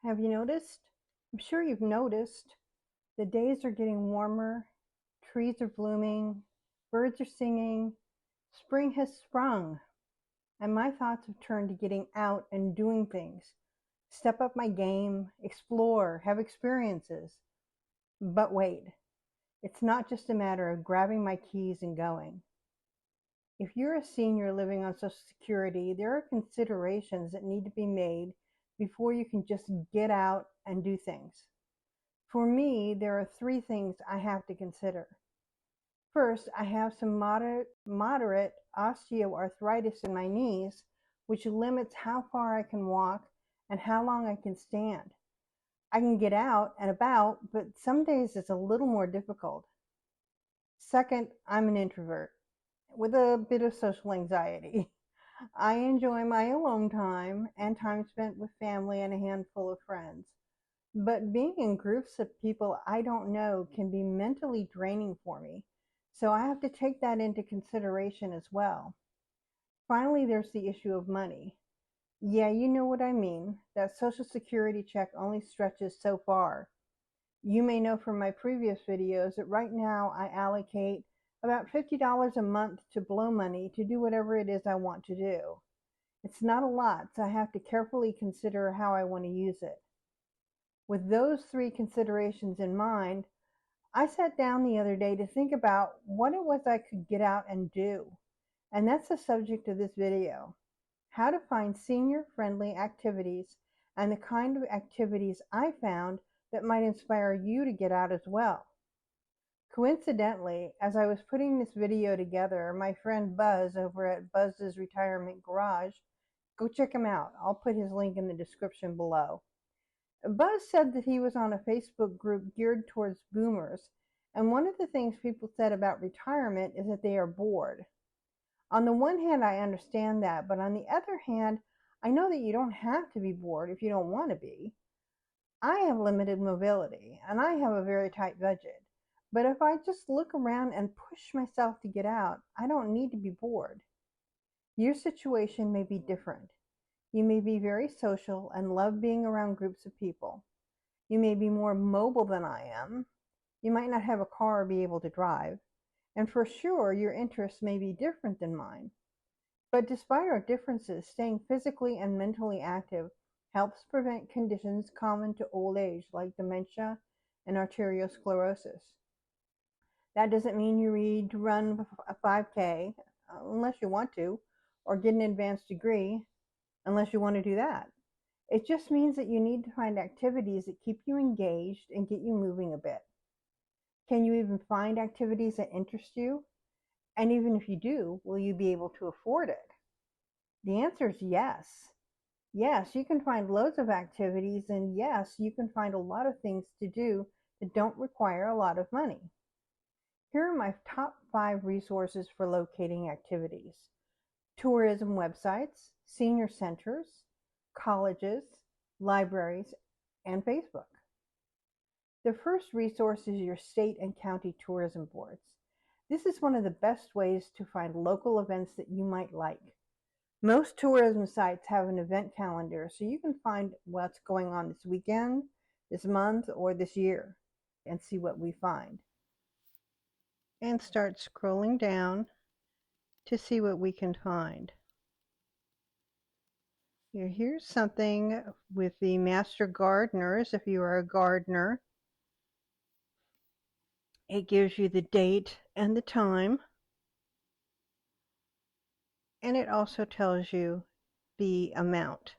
Have you noticed? I'm sure you've noticed. The days are getting warmer, trees are blooming, birds are singing, spring has sprung, and my thoughts have turned to getting out and doing things. Step up my game, explore, have experiences. But wait, it's not just a matter of grabbing my keys and going. If you're a senior living on Social Security, there are considerations that need to be made before you can just get out and do things. For me, there are three things I have to consider. First, I have some moderate osteoarthritis in my knees, which limits how far I can walk and how long I can stand. I can get out and about, but some days it's a little more difficult. Second, I'm an introvert with a bit of social anxiety. I enjoy my alone time and time spent with family and a handful of friends. But being in groups of people I don't know can be mentally draining for me, so I have to take that into consideration as well. Finally, there's the issue of money. Yeah, you know what I mean. That Social Security check only stretches so far. You may know from my previous videos that right now I allocate about $50 a month to blow money to do whatever it is I want to do. It's not a lot, so I have to carefully consider how I want to use it. With those three considerations in mind, I sat down the other day to think about what it was I could get out and do. And that's the subject of this video. How to find senior-friendly activities and the kind of activities I found that might inspire you to get out as well. Coincidentally, as I was putting this video together, my friend Buzz over at Buzz's Retirement Garage, go check him out. I'll put his link in the description below. Buzz said that he was on a Facebook group geared towards boomers, and one of the things people said about retirement is that they are bored. On the one hand, I understand that, but on the other hand, I know that you don't have to be bored if you don't want to be. I have limited mobility, and I have a very tight budget. But if I just look around and push myself to get out, I don't need to be bored. Your situation may be different. You may be very social and love being around groups of people. You may be more mobile than I am. You might not have a car or be able to drive. And for sure, your interests may be different than mine. But despite our differences, staying physically and mentally active helps prevent conditions common to old age like dementia and arteriosclerosis. That doesn't mean you need to run a 5K unless you want to, or get an advanced degree unless you want to do that. It just means that you need to find activities that keep you engaged and get you moving a bit. Can you even find activities that interest you? And even if you do, will you be able to afford it? The answer is yes. Yes, you can find loads of activities, and yes, you can find a lot of things to do that don't require a lot of money. Here are my top 5 resources for locating activities: tourism websites, senior centers, colleges, libraries, and Facebook. The first resource is your state and county tourism boards. This is one of the best ways to find local events that you might like. Most tourism sites have an event calendar, so you can find what's going on this weekend, this month, or this year, and see what we find. And start scrolling down to see what we can find. Here's something with the Master Gardeners, if you are a gardener. It gives you the date and the time, and it also tells you the amount.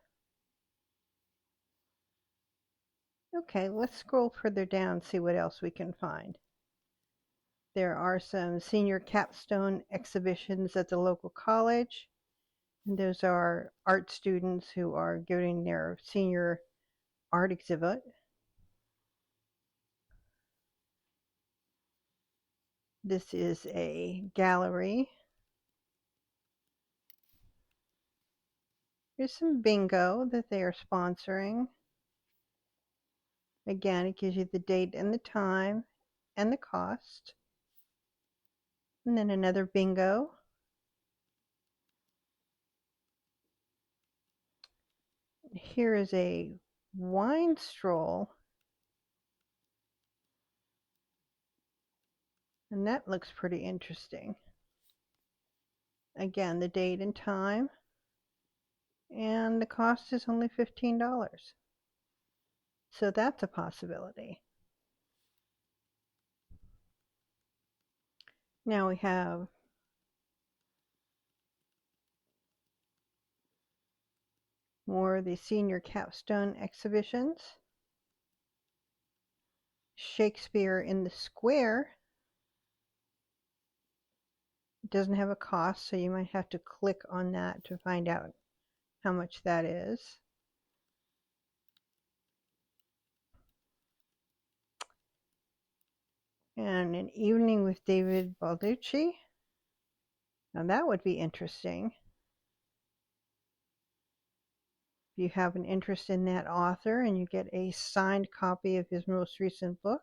Okay, let's scroll further down, see what else we can find. There are some senior capstone exhibitions at the local college, and those are art students who are giving their senior art exhibit. This is a gallery. Here's some bingo that they are sponsoring. Again, it gives you the date and the time and the cost. And then another bingo. Here is a wine stroll. And that looks pretty interesting. Again, the date and time. And the cost is only $15. So that's a possibility. Now we have more of the senior capstone exhibitions. Shakespeare in the Square. It doesn't have a cost, so you might have to click on that to find out how much that is. And an evening with David Balducci. Now that would be interesting. If you have an interest in that author and you get a signed copy of his most recent book,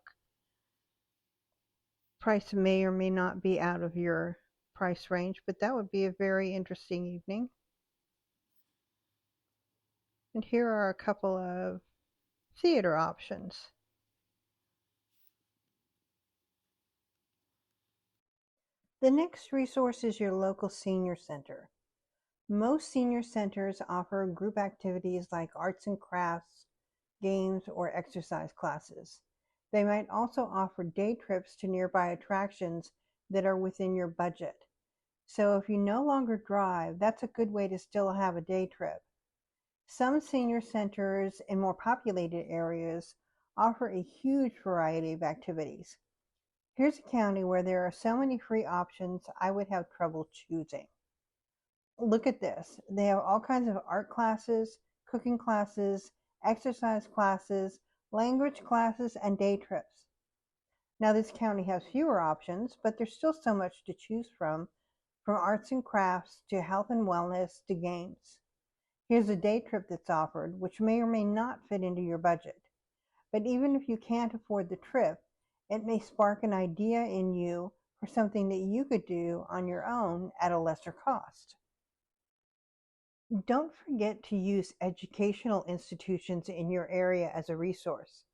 price may or may not be out of your price range, but that would be a very interesting evening. And here are a couple of theater options. The next resource is your local senior center. Most senior centers offer group activities like arts and crafts, games, or exercise classes. They might also offer day trips to nearby attractions that are within your budget. So if you no longer drive, that's a good way to still have a day trip. Some senior centers in more populated areas offer a huge variety of activities. Here's a county where there are so many free options, I would have trouble choosing. Look at this. They have all kinds of art classes, cooking classes, exercise classes, language classes, and day trips. Now this county has fewer options, but there's still so much to choose from arts and crafts to health and wellness to games. Here's a day trip that's offered, which may or may not fit into your budget. But even if you can't afford the trip, it may spark an idea in you for something that you could do on your own at a lesser cost. Don't forget to use educational institutions in your area as a resource.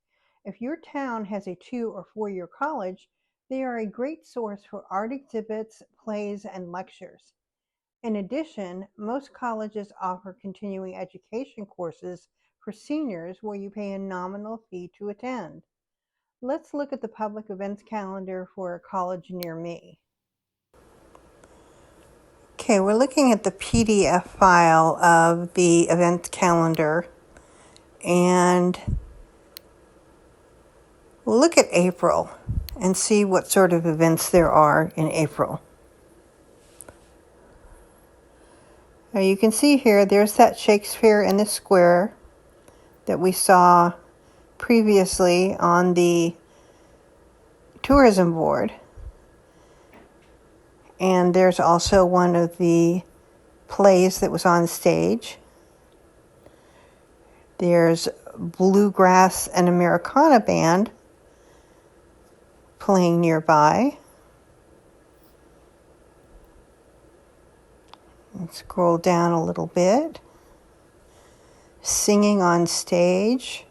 If your town has a 2 or 4-year college, they are a great source for art exhibits, plays, and lectures. In addition, most colleges offer continuing education courses for seniors where you pay a nominal fee to attend. Let's look at the public events calendar for a college near me. Okay, we're looking at the PDF file of the event calendar, and we'll look at April and see what sort of events there are in April. Now you can see here, there's that Shakespeare in the Square that we saw previously on the tourism board. And there's also one of the plays that was on stage. There's Bluegrass and Americana Band playing nearby. Let's scroll down a little bit. Singing on stage.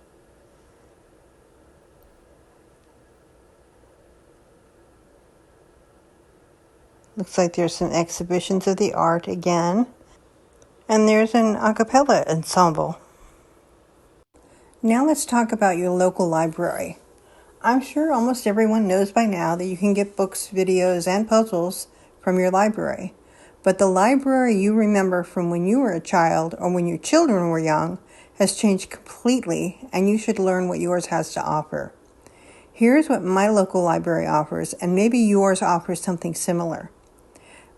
Looks like there's some exhibitions of the art again. And there's an a cappella ensemble. Now let's talk about your local library. I'm sure almost everyone knows by now that you can get books, videos, and puzzles from your library. But the library you remember from when you were a child or when your children were young has changed completely, and you should learn what yours has to offer. Here's what my local library offers, and maybe yours offers something similar.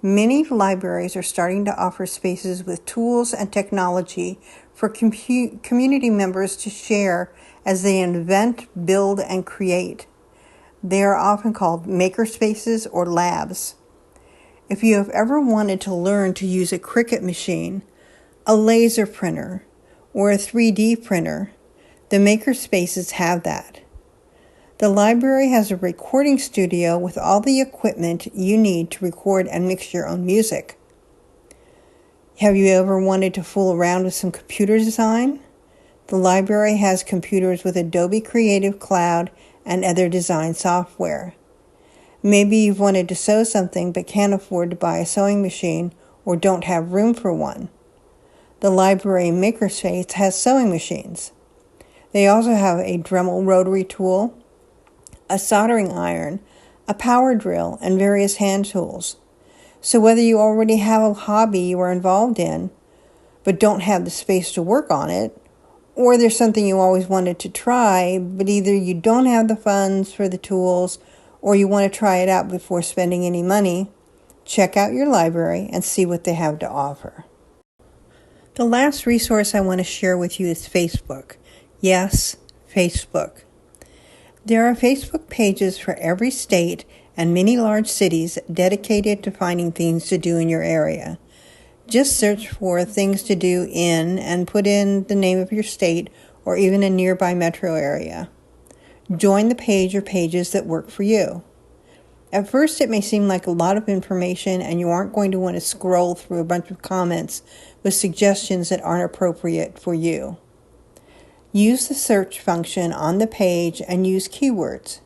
Many libraries are starting to offer spaces with tools and technology for community members to share as they invent, build, and create. They are often called makerspaces or labs. If you have ever wanted to learn to use a Cricut machine, a laser printer, or a 3D printer, the makerspaces have that. The library has a recording studio with all the equipment you need to record and mix your own music. Have you ever wanted to fool around with some computer design? The library has computers with Adobe Creative Cloud and other design software. Maybe you've wanted to sew something but can't afford to buy a sewing machine or don't have room for one. The library Makerspace has sewing machines. They also have a Dremel rotary tool, a soldering iron, a power drill, and various hand tools. So whether you already have a hobby you are involved in but don't have the space to work on it, or there's something you always wanted to try, but either you don't have the funds for the tools or you want to try it out before spending any money, check out your library and see what they have to offer. The last resource I want to share with you is Facebook. Yes, Facebook. There are Facebook pages for every state and many large cities dedicated to finding things to do in your area. Just search for things to do in and put in the name of your state or even a nearby metro area. Join the page or pages that work for you. At first, it may seem like a lot of information and you aren't going to want to scroll through a bunch of comments with suggestions that aren't appropriate for you. Use the search function on the page and use keywords.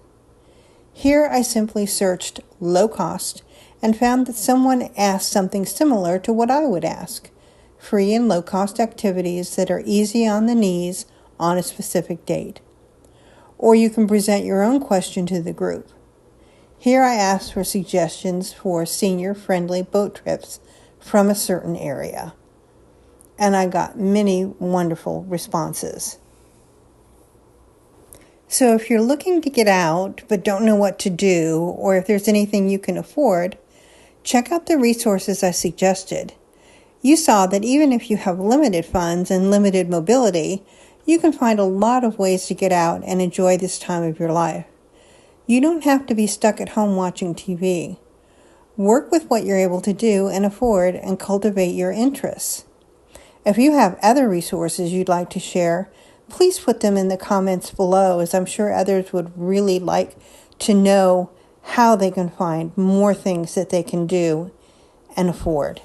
Here I simply searched low cost and found that someone asked something similar to what I would ask. Free and low cost activities that are easy on the knees on a specific date. Or you can present your own question to the group. Here I asked for suggestions for senior-friendly boat trips from a certain area. And I got many wonderful responses. So if you're looking to get out but don't know what to do, or if there's anything you can afford, check out the resources I suggested. You saw that even if you have limited funds and limited mobility, you can find a lot of ways to get out and enjoy this time of your life. You don't have to be stuck at home watching TV. Work with what you're able to do and afford and cultivate your interests. If you have other resources you'd like to share, please put them in the comments below, as I'm sure others would really like to know how they can find more things that they can do and afford.